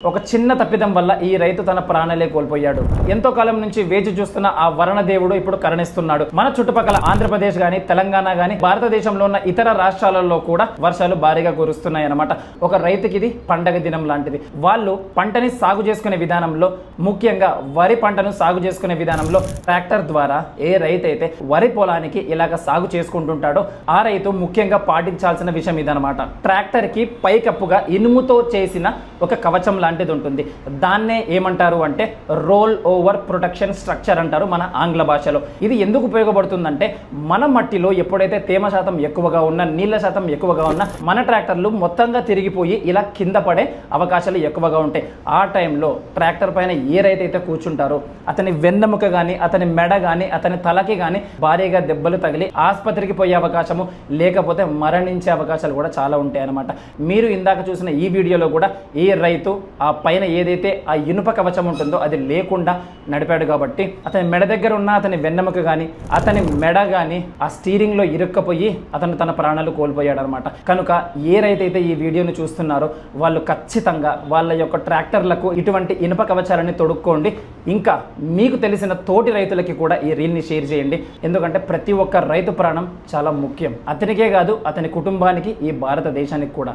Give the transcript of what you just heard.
ఒక చిన్న తప్పిదం వల్ల ఈ రైతు తన ప్రాణాలే కోల్పోయాడు. ఎంతో కాలం నుంచి వేచి చూస్తున్న ఆ వరుణ దేవుడు ఇప్పుడు కరుణిస్తున్నాడు. మన చుట్టుపక్కల ఆంధ్రప్రదేశ్ గాని, తెలంగాణ గాని, భారతదేశంలో ఉన్న ఇతర రాష్ట్రాలలో కూడా వర్షాలు భారీగా కురుస్తున్నాయి అన్నమాట. ఒక రైతుకి ఇది పండగ దినం లాంటిది. వాళ్ళు పంటని సాగు చేసుకునే విధానంలో, ముఖ్యంగా వరి పంటను సాగు చేసుకునే విధానంలో ట్రాక్టర్ ద్వారా ఏ రైతు అయితే వరి పొలానికి ఇలాగ సాగు చేసుకుంటుంటాడో ఆ రైతు ముఖ్యంగా పాటించాల్సిన విషయం ఇదనమాట. ట్రాక్టర్ కి పైకప్పుగా ఇనుముతో చేసిన ఒక కవచం లాంటిది ఉంటుంది. దాన్నే ఏమంటారు అంటే రోల్ ఓవర్ ప్రొటెక్షన్ స్ట్రక్చర్ అంటారు మన ఆంగ్ల భాషలో. ఇది ఎందుకు ఉపయోగపడుతుందంటే మన మట్టిలో ఎప్పుడైతే తేమ శాతం ఎక్కువగా ఉన్న, నీళ్ళ శాతం ఎక్కువగా ఉన్న మన ట్రాక్టర్లు మొత్తంగా తిరిగిపోయి ఇలా కింద పడే అవకాశాలు ఎక్కువగా ఉంటాయి. ఆ టైంలో ట్రాక్టర్ పైన ఏ రైతు అయితే కూర్చుంటారో అతని వెన్నెముక కానీ, అతని మెడ కానీ, అతని తలకి కానీ భారీగా దెబ్బలు తగిలి ఆసుపత్రికి పోయే అవకాశము, లేకపోతే మరణించే అవకాశాలు కూడా చాలా ఉంటాయి అన్నమాట. మీరు ఇందాక చూసిన ఈ వీడియోలో కూడా ఈ రైతు ఆ పైన ఏదైతే ఆ ఇనుప కవచం ఉంటుందో అది లేకుండా నడిపాడు కాబట్టి అతని మెడ దగ్గర ఉన్న అతని వెన్నెముక కానీ, అతని మెడ కానీ ఆ స్టీరింగ్ లో ఇరుక్కపోయి అతను తన ప్రాణాలు కోల్పోయాడు అనమాట. కనుక ఏ రైతైతే ఈ వీడియోని చూస్తున్నారో వాళ్ళు ఖచ్చితంగా వాళ్ళ యొక్క ట్రాక్టర్లకు ఇటువంటి ఇనుప కవచాలని తొడుక్కోండి. ఇంకా మీకు తెలిసిన తోటి రైతులకి కూడా ఈ రీల్ని షేర్ చేయండి. ఎందుకంటే ప్రతి ఒక్క రైతు ప్రాణం చాలా ముఖ్యం. అతనికే కాదు, అతని కుటుంబానికి, ఈ భారతదేశానికి కూడా.